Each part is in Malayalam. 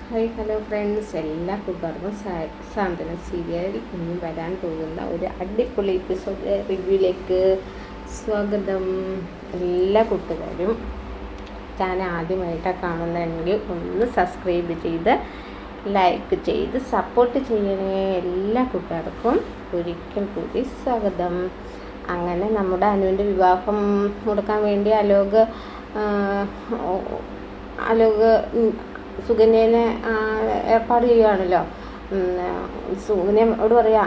ഹായ് ഹലോ ഫ്രണ്ട്സ്, എല്ലാ കൂട്ടുകാർക്കും സാന്ത്വന സീരിയലിൽ ഇനി വരാൻ പോകുന്ന ഒരു അടിപൊളി എപ്പിസോഡ് റിവ്യൂയിലേക്ക് സ്വാഗതം. എല്ലാ കൂട്ടുകാരും ചാനൽ ആദ്യമായിട്ടാണ് കാണുന്നതെങ്കിൽ ഒന്ന് സബ്സ്ക്രൈബ് ചെയ്ത് ലൈക്ക് ചെയ്ത് സപ്പോർട്ട് ചെയ്യണേ. എല്ലാ കൂട്ടുകാർക്കും ഒരിക്കൽ കൂടി സ്വാഗതം. അങ്ങനെ നമ്മുടെ അനുവിൻ്റെ വിവാഹം മുടക്കാൻ വേണ്ടി അലോക് സുകന്യനെ ഏർപ്പാട് ചെയ്യുകയാണല്ലോ. സുകന്യയോട് പറയാ,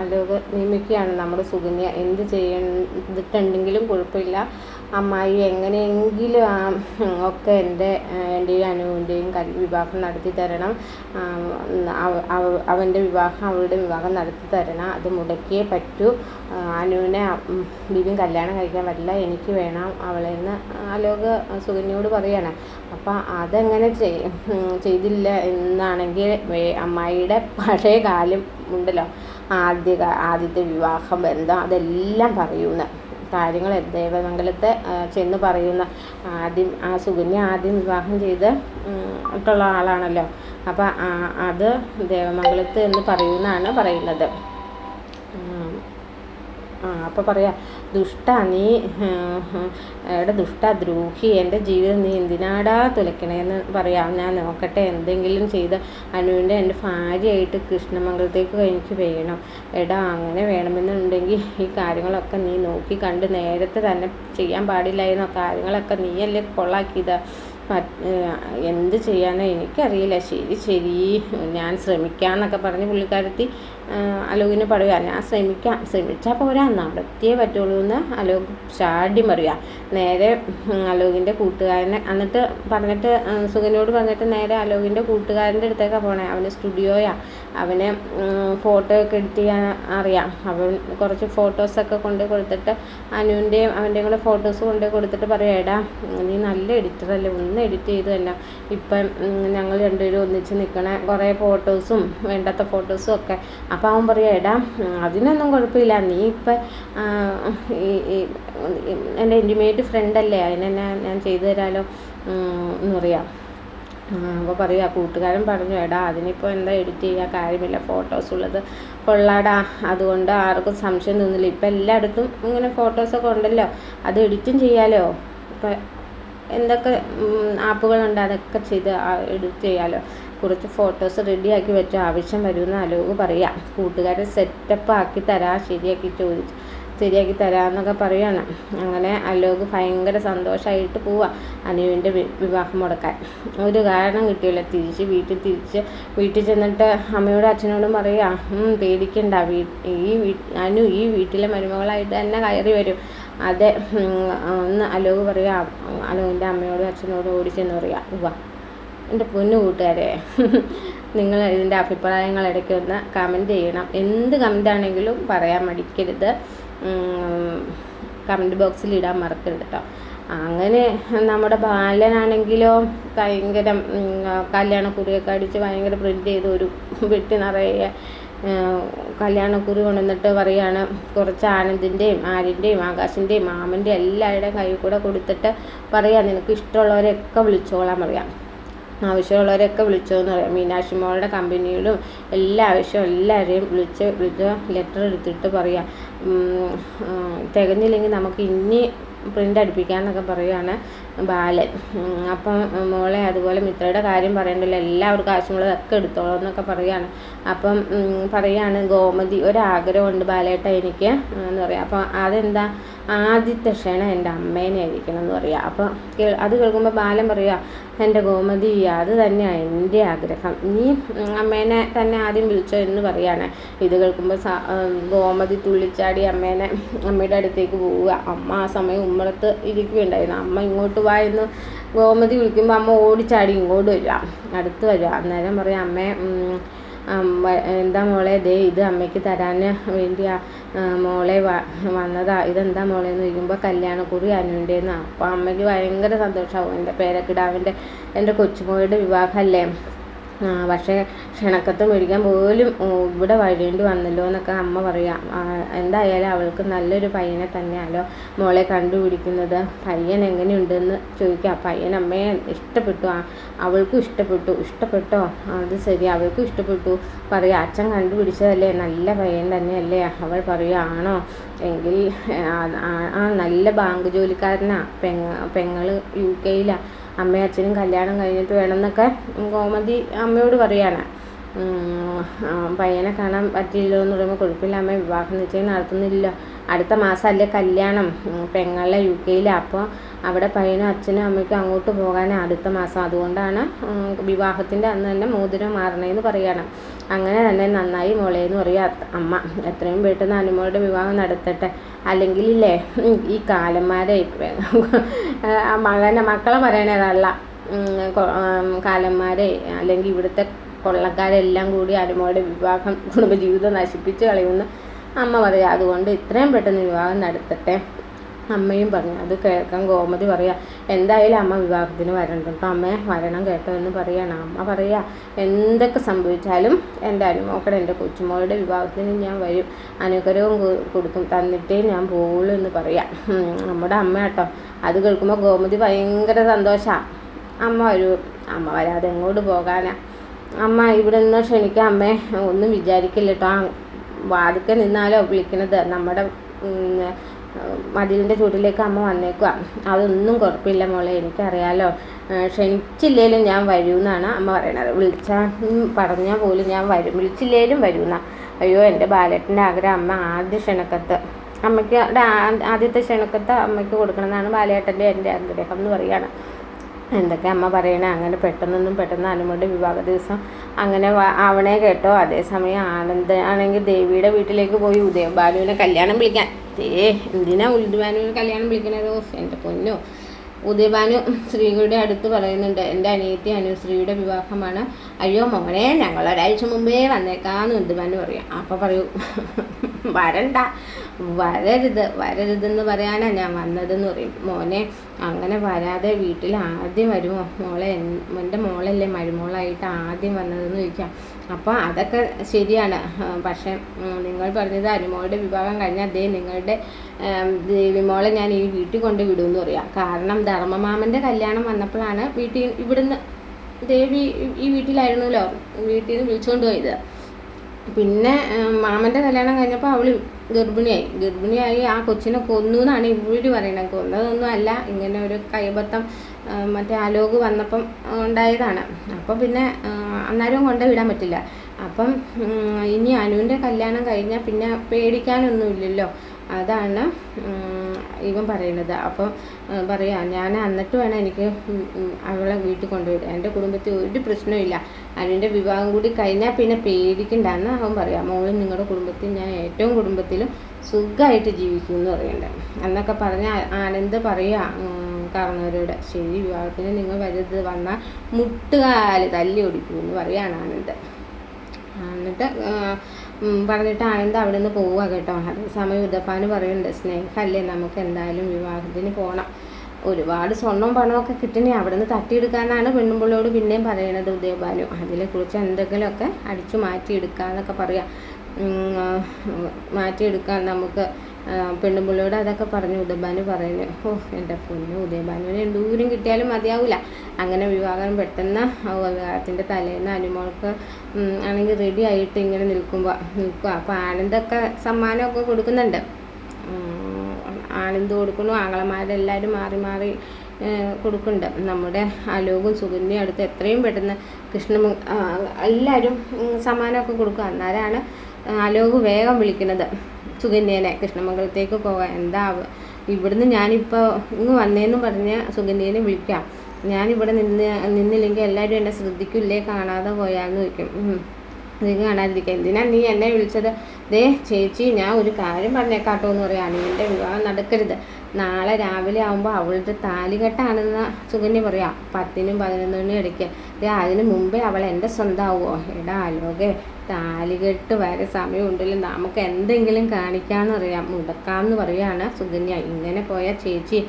അലോക് നിയമിക്കുകയാണ് നമ്മുടെ സുകന്യ എന്ത് ചെയ്തിട്ടുണ്ടെങ്കിലും കുഴപ്പമില്ല, അമ്മായി എങ്ങനെയെങ്കിലും ഒക്കെ എൻ്റെയും അനുവിൻ്റെയും വിവാഹം നടത്തി തരണം, അവൻ്റെ വിവാഹം അവളുടെ വിവാഹം നടത്തി തരണം, അത് മുടക്കിയേ പറ്റൂ, അനുവിനെ ബിബിൻ കല്യാണം കഴിക്കാൻ പറ്റില്ല, എനിക്ക് വേണം അവളെന്ന് അലോക് സുകന്യയോട് പറയാണ്. അപ്പം അതെങ്ങനെ ചെയ്തില്ല എന്നാണെങ്കിൽ അമ്മായിയുടെ പഴയ കാലം ഉണ്ടല്ലോ, ആദ്യത്തെ വിവാഹ ബന്ധം അതെല്ലാം പറയുന്ന കാര്യങ്ങൾ ദേവമംഗലത്തെ ചെന്ന് പറയുന്ന സുകന്യ ആദ്യം വിവാഹം ചെയ്തിട്ടുള്ള ആളാണല്ലോ. അപ്പം അത് ദേവമംഗലത്ത് എന്ന് പറയുന്നത്. അപ്പോൾ പറയാ, ദുഷ്ട നീ ദുഷ്ട ദ്രോഹി, എൻ്റെ ജീവിതം നീ എന്തിനാടാ തുലയ്ക്കണേന്ന് പറയാം. ഞാൻ നോക്കട്ടെ, എന്തെങ്കിലും ചെയ്ത് അനുവിൻ്റെ എൻ്റെ ഭാര്യയായിട്ട് കൃഷ്ണമംഗലത്തേക്ക് എനിക്ക് വേണം. അങ്ങനെ വേണമെന്നുണ്ടെങ്കിൽ ഈ കാര്യങ്ങളൊക്കെ നീ നോക്കി കണ്ട് നേരത്തെ തന്നെ ചെയ്യാൻ പാടില്ലായിരുന്ന കാര്യങ്ങളൊക്കെ നീയല്ലേ കൊള്ളാക്കിയത്. എന്ത് ചെയ്യാനോ എനിക്കറിയില്ല. ശരി ഞാൻ ശ്രമിക്കാമെന്നൊക്കെ പറഞ്ഞ് പുള്ളിക്കാരത്തി അലോകിനെ പറയുക. ഞാൻ ശ്രമിച്ചാൽ പോരാ, നടത്തിയേ പറ്റുള്ളൂ എന്ന് അലോക് ചാടി മറിയുക. നേരെ അലോകിൻ്റെ കൂട്ടുകാരനെ പറഞ്ഞിട്ട് സുകന്യോട് പറഞ്ഞിട്ട് നേരെ അലോകിൻ്റെ കൂട്ടുകാരൻ്റെ അടുത്തേക്കാണ് പോണേ. അവന് സ്റ്റുഡിയോയാണ്, അവന് ഫോട്ടോ ഒക്കെ എഡിറ്റ് ചെയ്യാൻ അറിയാം. അവൻ കുറച്ച് ഫോട്ടോസൊക്കെ കൊണ്ട് കൊടുത്തിട്ട് അനുവിൻ്റെയും അവൻ്റെയും കൂടെ ഫോട്ടോസ് കൊണ്ട് കൊടുത്തിട്ട് പറയാം, എടാ നീ നല്ല എഡിറ്ററല്ലേ, ഒന്ന് എഡിറ്റ് ചെയ്ത് തന്നെ. ഇപ്പം ഞങ്ങൾ രണ്ടുപേരും ഒന്നിച്ച് നിൽക്കണ കുറേ ഫോട്ടോസും വേണ്ടാത്ത ഫോട്ടോസും ഒക്കെ. അപ്പോൾ അവൻ പറയാം, എടാ അതിനൊന്നും കുഴപ്പമില്ല, നീ ഇപ്പം എൻ്റെ ഇൻറ്റിമേറ്റ് ഫ്രണ്ടല്ലേ, അതിനെന്നെ ഞാൻ ചെയ്തു തരാമല്ലോ എന്ന് പറയാം. അപ്പോൾ പറയുക, കൂട്ടുകാരൻ പറഞ്ഞു, എടാ അതിനിപ്പോൾ എന്താ എഡിറ്റ് ചെയ്യാൻ കാര്യമില്ല, ഫോട്ടോസ് ഉള്ളത് കൊള്ളാടാ, അതുകൊണ്ട് ആർക്കും സംശയം തോന്നില്ല. ഇപ്പം എല്ലായിടത്തും ഇങ്ങനെ ഫോട്ടോസൊക്കെ ഉണ്ടല്ലോ, അത് എഡിറ്റും ചെയ്യാമല്ലോ. ഇപ്പം എന്തൊക്കെ ആപ്പുകളുണ്ട് അതൊക്കെ ചെയ്ത് എഡിറ്റ് ചെയ്യാമല്ലോ. കുറച്ച് ഫോട്ടോസ് റെഡിയാക്കി വെച്ച ആവശ്യം വരുമെന്ന് അലോക് പറയാം. കൂട്ടുകാരെ സെറ്റപ്പ് ആക്കി തരാം, ശരിയാക്കി തരാമെന്നൊക്കെ പറയുകയാണ്. അങ്ങനെ അലോക് ഭയങ്കര സന്തോഷമായിട്ട് പോവാം അനുവിൻ്റെ വിവാഹം മുടക്കാൻ. ഒരു കാരണം കിട്ടിയില്ല. വീട്ടിൽ ചെന്നിട്ട് അമ്മയോടും അച്ഛനോടും പറയാം, പേടിക്കണ്ട, അനു ഈ വീട്ടിലെ മരുമകളായിട്ട് തന്നെ കയറി വരും. അതെ ഒന്ന് അലോക് പറയാം. അലോകിൻ്റെ അമ്മയോടും അച്ഛനോടും ഓടിച്ചെന്ന് പറയാം, എൻ്റെ പൊന്നു കൂട്ടുകാരെ, നിങ്ങൾ ഇതിൻ്റെ അഭിപ്രായങ്ങൾ ഇടയ്ക്ക് ഒന്ന് കമൻറ്റ് ചെയ്യണം. എന്ത് കമൻ്റ് ആണെങ്കിലും പറയാൻ മടിക്കരുത്, കമൻറ്റ് ബോക്സിൽ ഇടാൻ മറക്കരുത് കേട്ടോ. അങ്ങനെ നമ്മുടെ ബാലനാണെങ്കിലോ ഭയങ്കര കല്യാണക്കുറിയൊക്കെ അടിച്ച് ഭയങ്കര പ്രിൻ്റ് ചെയ്ത് ഒരു വെട്ടി നിറയെ കല്യാണക്കുറി കൊണ്ടുവന്നിട്ട് പറയാണ്, കുറച്ച് ആനന്ദിൻ്റെയും ആര്യൻ്റെയും ആകാശിൻ്റെയും മാമൻ്റെയും എല്ലാവരുടെയും കയ്യിൽ കൂടെ കൊടുത്തിട്ട് പറയാം, നിനക്ക് ഇഷ്ടമുള്ളവരെയൊക്കെ വിളിച്ചോളാൻ പറയാം, ആവശ്യമുള്ളവരെയൊക്കെ വിളിച്ചോന്ന് പറയാം. മീനാക്ഷി മോളുടെ കമ്പനിയിലും എല്ലാവരെയും വിളിച്ച് ലെറ്റർ എടുത്തിട്ട് പറയാം, തികഞ്ഞില്ലെങ്കിൽ നമുക്ക് ഇനി പ്രിൻ്റ് അടുപ്പിക്കാമെന്നൊക്കെ പറയുകയാണ് ബാലൻ. അപ്പം മോളെ അതുപോലെ മിത്രയുടെ കാര്യം പറയണ്ടല്ലോ, എല്ലാവർക്കും ആവശ്യമുള്ളതൊക്കെ എടുത്തോളൂ എന്നൊക്കെ പറയുകയാണ്. അപ്പം പറയുകയാണ്, ഗോമതി ഒരാഗ്രഹമുണ്ട് ബാലേട്ട എനിക്ക് എന്ന് പറയാം. അപ്പം അതെന്താ, ആദ്യത്തെ ക്ഷണം എൻ്റെ അമ്മേനെ ആയിരിക്കണം എന്ന് പറയുക. അപ്പം അത് കേൾക്കുമ്പോൾ ബാലൻ പറയുക, എൻ്റെ ഗോമതി അത് തന്നെയാണ് എൻ്റെ ആഗ്രഹം, നീ അമ്മേനെ തന്നെ ആദ്യം വിളിച്ചോ എന്ന് പറയാണ്. ഇത് കേൾക്കുമ്പോൾ ഗോമതി തുള്ളിച്ചാടി അമ്മയുടെ അടുത്തേക്ക് പോവുക. അമ്മ ആ സമയം ഉമ്മറത്ത് ഇരിക്കുകയുണ്ടായിരുന്നു. അമ്മ ഇങ്ങോട്ട് വാ എന്ന് ഗോമതി വിളിക്കുമ്പോൾ അമ്മ ഓടിച്ചാടി ഇങ്ങോട്ട് അടുത്ത് വരിക. അന്നേരം പറയാം, അമ്മേ എന്താ മോളെ, ഇത് അമ്മയ്ക്ക് തരാൻ വേണ്ടിയാ മോളെ വന്നതാ, ഇതെന്താ മോളെ എന്ന് ചോദിക്കുമ്പോൾ കല്യാണക്കുറി അനുവിൻ്റെന്നാ. അപ്പോൾ അമ്മയ്ക്ക് ഭയങ്കര സന്തോഷമാവും, എൻ്റെ പേരക്കിടാവിൻ്റെ എൻ്റെ കൊച്ചുമോളുടെ വിവാഹമല്ലേ, പക്ഷേ ക്ഷണക്കത്ത് മേടിക്കാൻ പോലും ഇവിടെ വരേണ്ടി വന്നല്ലോ എന്നൊക്കെ അമ്മ പറയാം. എന്തായാലും അവൾക്ക് നല്ലൊരു പയ്യനെ തന്നെയാണല്ലോ മോളെ കണ്ടുപിടിക്കുന്നത്. പയ്യൻ എങ്ങനെയുണ്ടെന്ന് ചോദിക്കാം. പയ്യൻ അമ്മയെ ഇഷ്ടപ്പെട്ടു, അവൾക്കും ഇഷ്ടപ്പെട്ടോ? അത് ശരി, അവൾക്കും ഇഷ്ടപ്പെട്ടു പറയാം. അച്ഛൻ കണ്ടുപിടിച്ചതല്ലേ, നല്ല പയ്യൻ തന്നെയല്ലേ? അവൾ പറയുക ആണോ എങ്കിൽ നല്ല ബാങ്ക് ജോലിക്കാരനാ, പെങ്ങൾ UK അമ്മയും അച്ഛനും കല്യാണം കഴിഞ്ഞിട്ട് വേണമെന്നൊക്കെ ഗോമതി അമ്മയോട് പറയാണ്. പയ്യനെ കാണാൻ പറ്റില്ലോ എന്ന് പറയുമ്പോൾ കുഴപ്പമില്ല അമ്മ, വിവാഹ നിശ്ചയം നടത്തുന്നില്ല, അടുത്ത മാസമല്ലേ കല്യാണം, പെങ്ങളെ UK അപ്പോൾ അവിടെ പയ്യനും അച്ഛനും അമ്മയ്ക്കും അങ്ങോട്ട് പോകാൻ അടുത്ത മാസം, അതുകൊണ്ടാണ് വിവാഹത്തിൻ്റെ അന്ന് തന്നെ മോതിരം മാറണേന്ന് പറയാണ്. അങ്ങനെ തന്നെ നന്നായി മോളേന്ന് പറയുക അമ്മ. എത്രയും പെട്ടെന്ന് അനുമോളുടെ വിവാഹം നടത്തട്ടെ, അല്ലെങ്കിലില്ലേ ഈ കാലന്മാരെ മക്കളെ പറയണതല്ല, കാലന്മാരെ അല്ലെങ്കിൽ ഇവിടുത്തെ കൊള്ളക്കാരെല്ലാം കൂടി അനുമോളുടെ വിവാഹം കുടുംബജീവിതം നശിപ്പിച്ച് കളയുമെന്ന് അമ്മ പറയുക. അതുകൊണ്ട് എത്രയും പെട്ടെന്ന് വിവാഹം നടത്തട്ടെ അമ്മയും പറഞ്ഞു. അത് കേൾക്കാൻ ഗോമതി പറയുക എന്തായാലും അമ്മ വിവാഹത്തിന് വരണം കേട്ടോ, അമ്മയെ വരണം കേട്ടോ എന്ന് പറയണം. അമ്മ പറയുക എന്തൊക്കെ സംഭവിച്ചാലും എൻ്റെ അനുമോക്കടെ എൻ്റെ കൊച്ചുമോളുടെ വിവാഹത്തിന് ഞാൻ വരും, അനുഗ്രഹവും കൊടുക്കും, തന്നിട്ടേ ഞാൻ പോവുള്ളൂ എന്ന് പറയാം. നമ്മുടെ അമ്മ കേട്ടോ. അത് കേൾക്കുമ്പോൾ ഗോമതി ഭയങ്കര സന്തോഷമാണ്. അമ്മ വരൂ, അമ്മ വരാതെ എങ്ങോട്ട് പോകാനാ, അമ്മ ഇവിടെ നിന്ന് ക്ഷണിക്കാം അമ്മേ, ഒന്നും വിചാരിക്കില്ല കേട്ടോ. വാതിക്കെ നിന്നാലോ വിളിക്കണത്, നമ്മുടെ മതിലിൻ്റെ ചുവട്ടിലേക്ക് അമ്മ വന്നേക്കുക, അതൊന്നും കുഴപ്പമില്ല മോളെ, എനിക്കറിയാലോ, ക്ഷണിച്ചില്ലേലും ഞാൻ വരുമെന്നാണ് അമ്മ പറയണത്. പറഞ്ഞാൽ പോലും ഞാൻ വരും, വിളിച്ചില്ലേലും വരുമെന്നാ. അയ്യോ എൻ്റെ ബാലേട്ടൻ്റെ ആഗ്രഹം അമ്മ ആദ്യ ക്ഷണക്കത്ത് അമ്മയ്ക്ക്, ആദ്യത്തെ ക്ഷണക്കത്ത് അമ്മയ്ക്ക് കൊടുക്കണമെന്നാണ് ബാലേട്ടൻ്റെ എൻ്റെ ആഗ്രഹം എന്ന് പറയുകയാണ്. എന്തൊക്കെ അമ്മ പറയണേ. അങ്ങനെ പെട്ടെന്ന് അനുമോളുടെ വിവാഹ ദിവസം അങ്ങനെ ആവണേ കേട്ടോ. അതേസമയം ആനന്ദ് ആണെങ്കിൽ ദേവിയുടെ വീട്ടിലേക്ക് പോയി ഉദയഭാനുവിനെ കല്യാണം വിളിക്കാൻ. എന്തിനാ ഉദയഭാനുവിനെ കല്യാണം വിളിക്കണതോ എൻ്റെ പൊന്നോ. ഉദയഭാനു ശ്രീയുടെ അടുത്ത് പറയുന്നുണ്ട് എൻ്റെ അനിയത്തി അനുശ്രീയുടെ വിവാഹമാണ്, അയ്യോ മോനെ ഞങ്ങൾ ഒരാഴ്ച മുമ്പേ വന്നേക്കാന്ന് ഉദയഭാനു പറയാം. അപ്പോൾ പറയൂ വരരുതെന്ന് പറയാനാണ് ഞാൻ വന്നതെന്ന് പറയും. മോനെ അങ്ങനെ വരാതെ വീട്ടിൽ ആദ്യം വരുമോ മോളെ, എൻ്റെ മോളല്ലേ മരുമോളായിട്ട് ആദ്യം വന്നതെന്ന് ചോദിക്കാം. അപ്പോൾ അതൊക്കെ ശരിയാണ്, പക്ഷേ നിങ്ങൾ പറഞ്ഞത് അനുമോളുടെ വിവാഹം കഴിഞ്ഞാൽ നിങ്ങളുടെ ദേവിമോളെ ഞാൻ ഈ വീട്ടിൽ കൊണ്ട് വിടുമെന്ന് പറയാം. കാരണം ധർമ്മമാമൻ്റെ കല്യാണം വന്നപ്പോഴാണ് ഇവിടുന്ന് ദേവി ഈ വീട്ടിലായിരുന്നല്ലോ, വീട്ടിൽ നിന്ന് വിളിച്ചുകൊണ്ട് പോയത്. പിന്നെ മാമൻ്റെ കല്യാണം കഴിഞ്ഞപ്പോൾ അവൾ ഗർഭിണിയായി ആ കൊച്ചിനെ കൊന്നു എന്നാണ് ഇവർ പറയണത്. കൊന്നതൊന്നും അല്ല, ഇങ്ങനെ ഒരു കൈബത്തം മറ്റേ ആലോക് വന്നപ്പം ഉണ്ടായതാണ്. അപ്പം പിന്നെ അന്നേരവും കൊണ്ട് വിടാൻ പറ്റില്ല. അപ്പം ഇനി അനുവിൻ്റെ കല്യാണം കഴിഞ്ഞാൽ പിന്നെ പേടിക്കാനൊന്നുമില്ലല്ലോ, അതാണ് ഇവൻ പറയുന്നത്. അപ്പം പറയാ ഞാൻ എന്നിട്ട് വേണം എനിക്ക് അവളെ വീട്ടിൽ കൊണ്ടുവിടാൻ, എൻ്റെ കുടുംബത്തിൽ ഒരു പ്രശ്നമില്ല, അനുവിൻ്റെ വിവാഹം കൂടി കഴിഞ്ഞാൽ പിന്നെ പേടിക്കണ്ടെന്ന് അവൻ പറയാം. മോളും നിങ്ങളുടെ കുടുംബത്തിൽ ഞാൻ ഏറ്റവും കുടുംബത്തിലും സുഖമായിട്ട് ജീവിക്കും എന്ന് പറയണ്ടേ എന്നൊക്കെ പറഞ്ഞ് ആനന്ദ് പറയുക കാരണവരോട്. ശരി, വിവാഹത്തിന് നിങ്ങൾ വരുന്നത് വന്നാൽ മുട്ടുകാല് തല്ലി ഓടിക്കുമെന്ന് പറയുകയാണ് ആനന്ദ്. എന്നിട്ട് പറഞ്ഞിട്ട് ആനന്ദ് അവിടെ നിന്ന് പോവുക കേട്ടോ. അതേസമയം ഉദയഭാനു പറയുന്നുണ്ട് സ്നേഹമല്ലേ, നമുക്ക് എന്തായാലും വിവാഹത്തിന് പോകണം, ഒരുപാട് സ്വർണ്ണവും പണമൊക്കെ കിട്ടണേ, അവിടെ നിന്ന് തട്ടിയെടുക്കാമെന്നാണ് പെണ്ണുമ്പിള്ളോട് പിന്നെയും പറയണത് ഉദയഭാനു. അതിനെക്കുറിച്ച് എന്തെങ്കിലുമൊക്കെ അടിച്ചു മാറ്റിയെടുക്കാമെന്നൊക്കെ പറയാം. മാറ്റിയെടുക്കാൻ നമുക്ക് പെണ്ണുമ്പിള്ളയോട് അതൊക്കെ പറഞ്ഞു ഉദയഭാനു പറയുന്നു. എൻ്റെ പൊന്നു, ഉദയഭാനുവിന് എന്തൂരം കിട്ടിയാലും മതിയാവില്ല. അങ്ങനെ വിവാഹം പെട്ടെന്ന് വിവാഹത്തിൻ്റെ തലേന്ന് അനുമോൾക്ക് ആണെങ്കിൽ റെഡി ആയിട്ട് ഇങ്ങനെ നിൽക്കുക. അപ്പോൾ ആനന്ദൊക്കെ സമ്മാനമൊക്കെ കൊടുക്കുന്നുണ്ട്. ആനന്ദ് കൊടുക്കുന്നു, ആങ്ങളമാരെല്ലാവരും മാറി മാറി കൊടുക്കുന്നുണ്ട്. നമ്മുടെ അലോകും സുകന്യയും അടുത്ത് എത്രയും പെട്ടെന്ന് എല്ലാവരും സമ്മാനമൊക്കെ കൊടുക്കുക. അന്നേരമാണ് അലോക് വേഗം വിളിക്കുന്നത് സുകന്യേനെ കൃഷ്ണമംഗലത്തേക്ക് പോകാൻ. എന്താ ഇവിടുന്ന് ഞാനിപ്പോൾ ഇങ്ങ് വന്നേന്ന് പറഞ്ഞ് സുകന്യേനെ വിളിക്കാം, ഞാനിവിടെ നിന്നില്ലെങ്കിൽ എല്ലാവരും എന്നെ ശ്രദ്ധിക്കില്ലേ, കാണാതെ പോയാന്ന് ചോദിക്കും. ഇത് കാണാതിരിക്കുക. എന്തിനാ നീ എന്നെ വിളിച്ചത്? ദേ ചേച്ചി, ഞാൻ ഒരു കാര്യം പറഞ്ഞേക്കാട്ടോ എന്ന് പറയാം. അനുവിൻ്റെ വിവാഹം നടക്കരുത്. നാളെ രാവിലെ ആകുമ്പോൾ അവളുടെ താലികെട്ടാണെന്ന് സുകന്യ പറയാം. 10-നും 11-നും ഇടയ്ക്ക്. അതിന് മുമ്പേ അവൾ എൻ്റെ സ്വന്തമാവുമോ? എടാ അലോകെ, താലികെട്ട് വരെ സമയമുണ്ടല്ലോ, നമുക്ക് എന്തെങ്കിലും കാണിക്കാമെന്ന് പറയാം, മുടക്കാമെന്ന് പറയുകയാണ് സുകന്യ. ഇങ്ങനെ പോയാൽ ചേച്ചി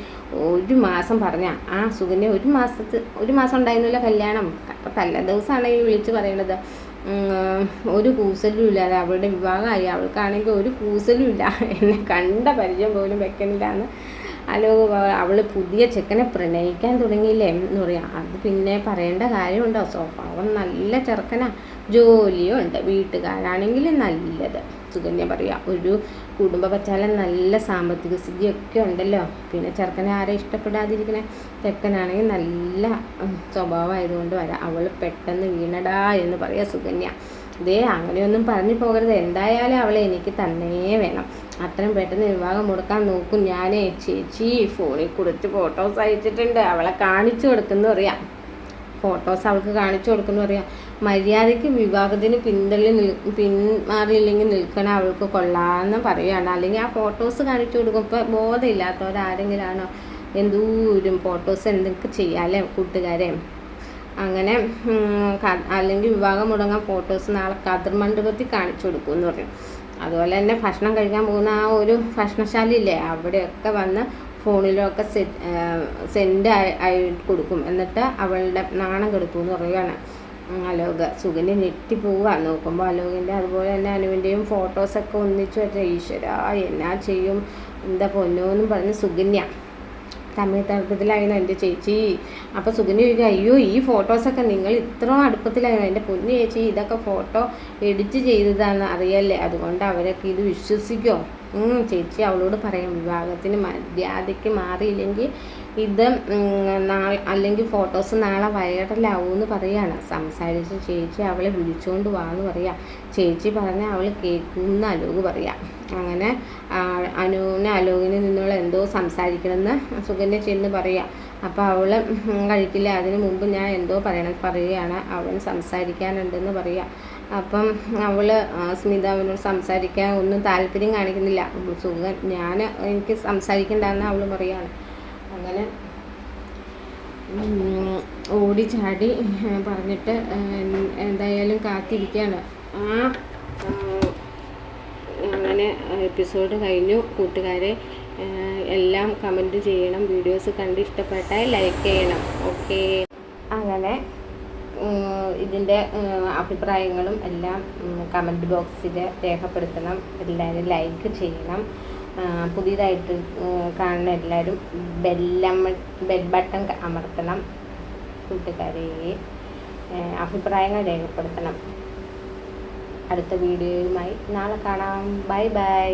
1 മാസം പറഞ്ഞാൽ സുകന്യ 1 മാസം ഉണ്ടായിരുന്നില്ല കല്യാണം. അപ്പോൾ തലേ ദിവസമാണ് ഈ വിളിച്ച് പറയണത്. ഒരു കൂസലും ഇല്ലാതെ അവളുടെ വിവാഹമായി. അവൾക്കാണെങ്കിൽ ഒരു കൂസലും ഇല്ല, എന്നെ കണ്ട പരിചയം പോലും വെക്കണില്ല എന്ന് അവൾ പുതിയ ചെക്കനെ പ്രണയിക്കാൻ തുടങ്ങിയില്ലേ എന്ന് പറയാം. അത് പിന്നെ പറയേണ്ട കാര്യമുണ്ടോ? സ്വഭാവം നല്ല ചെറുക്കനാ, ജോലിയും ഉണ്ട്, വീട്ടുകാരാണെങ്കിൽ നല്ലത്. സുകന്യ പറയാം, ഒരു കുടുംബ പശ്ചാത്തലം, നല്ല സാമ്പത്തിക സ്ഥിതിയൊക്കെ ഉണ്ടല്ലോ. പിന്നെ ചെറുക്കനെ ആരെ ഇഷ്ടപ്പെടാതിരിക്കണേ? ചെക്കനാണെങ്കിൽ നല്ല സ്വഭാവമായതുകൊണ്ട് വരാം. അവൾ പെട്ടെന്ന് വീണടാ എന്ന് പറയാം സുകന്യ. അങ്ങനെയൊന്നും പറഞ്ഞു പോകരുത്. എന്തായാലും അവളെ എനിക്ക് തന്നെ വേണം. അത്രയും പെട്ടെന്ന് വിവാഹം മുടക്കാൻ നോക്കും ഞാനേ. ചേച്ചി, ഫോണിൽ കുറച്ച് ഫോട്ടോസ് അയച്ചിട്ടുണ്ട്, അവളെ കാണിച്ചു കൊടുക്കുന്നു പറയാം. ഫോട്ടോസ് അവൾക്ക് കാണിച്ചു കൊടുക്കുന്നു പറയാം. മര്യാദയ്ക്ക് വിവാഹത്തിന് പിന്മാറിയില്ലെങ്കിൽ നിൽക്കണം, അവൾക്ക് കൊള്ളാമെന്ന് പറയുകയാണ്. അല്ലെങ്കിൽ ആ ഫോട്ടോസ് കാണിച്ചു കൊടുക്കും. ഇപ്പോൾ ബോധമില്ലാത്തവരാരെങ്കിലും ആണോ എന്തോരം ഫോട്ടോസ് എന്തൊക്കെ ചെയ്യാമല്ലേ കൂട്ടുകാരെ. അങ്ങനെ അല്ലെങ്കിൽ വിവാഹം മുടങ്ങാൻ ഫോട്ടോസ് നാളെ ഖദർ മണ്ഡപത്തിൽ കാണിച്ചു കൊടുക്കുമെന്ന് പറയും. അതുപോലെ തന്നെ ഭക്ഷണം കഴിക്കാൻ പോകുന്ന ആ ഒരു ഭക്ഷണശാലയില്ലേ, അവിടെയൊക്കെ വന്ന് ഫോണിലൊക്കെ സെൻഡ് ആയി കൊടുക്കും. എന്നിട്ട് അവളുടെ നാണം കെടുക്കുമെന്ന് പറയുകയാണ് അലോക. സുകന്യ ഞെട്ടിപ്പോവുക. നോക്കുമ്പോൾ അലോകിൻ്റെ അതുപോലെ തന്നെ അനുവിൻ്റെയും ഫോട്ടോസൊക്കെ ഒന്നിച്ചു വെച്ച ഈശ്വര എന്നാ ചെയ്യും, എന്താ പൊന്നോന്നും പറഞ്ഞ് സുകന്യ തമ്മിൽ തർക്കത്തിലായിരുന്നു എൻ്റെ ചേച്ചി. അപ്പോൾ സുകന്യ ചോദിക്കുക, അയ്യോ ഈ ഫോട്ടോസൊക്കെ നിങ്ങൾ ഇത്ര അടുപ്പത്തിലായിരുന്നു എൻ്റെ പൊന്നു ചേച്ചി, ഇതൊക്കെ ഫോട്ടോ എഡിറ്റ് ചെയ്തതാണെന്ന് അറിയല്ലേ, അതുകൊണ്ട് അവരൊക്കെ ഇത് വിശ്വസിക്കുമോ? ചേച്ചി അവളോട് പറയാം, വിവാഹത്തിന് മര്യാദയ്ക്ക് മാറിയില്ലെങ്കിൽ ഇത് അല്ലെങ്കിൽ ഫോട്ടോസ് നാളെ വൈറലാവുമെന്ന് പറയുകയാണ്. സംസാരിച്ച് ചേച്ചി അവളെ വിളിച്ചുകൊണ്ട് വാന്ന് പറയാം. ചേച്ചി പറഞ്ഞാൽ അവൾ കേൾക്കുമെന്ന് അലോക് പറയാം. അങ്ങനെ അലോകിന് നിന്നുള്ള എന്തോ സംസാരിക്കണമെന്ന് സുകന്യ ചെന്ന് പറയാം. അപ്പോൾ അവൾ കഴിക്കില്ല, അതിന് മുമ്പ് ഞാൻ എന്തോ പറയുകയാണ്, അവൻ സംസാരിക്കാനുണ്ടെന്ന് പറയാം. അപ്പം അവൾ സ്മിത അവനോട് സംസാരിക്കാൻ ഒന്നും താല്പര്യം കാണിക്കുന്നില്ല. എനിക്ക് സംസാരിക്കണ്ടെന്ന് അവൾ പറയാണ്. അങ്ങനെ ഓടി ചാടി പറഞ്ഞിട്ട് എന്തായാലും കാത്തിരിക്കുകയാണ്. അങ്ങനെ എപ്പിസോഡ് കഴിഞ്ഞു കൂട്ടുകാരെ. എല്ലാം കമൻറ്റ് ചെയ്യണം, വീഡിയോസ് കണ്ട് ഇഷ്ടപ്പെട്ടാൽ ലൈക്ക് ചെയ്യണം. ഓക്കെ. അങ്ങനെ ഇതിൻ്റെ അഭിപ്രായങ്ങളും എല്ലാം കമൻറ്റ് ബോക്സിൽ രേഖപ്പെടുത്തണം. എല്ലാവരും ലൈക്ക് ചെയ്യണം. പുതിയതായിട്ട് കാണുന്ന എല്ലാവരും ബെൽ ബട്ടൺ അമർത്തണം. കൂട്ടുകാരെ അഭിപ്രായങ്ങൾ രേഖപ്പെടുത്തണം. അടുത്ത വീഡിയോയുമായി നാളെ കാണാം. Bye bye.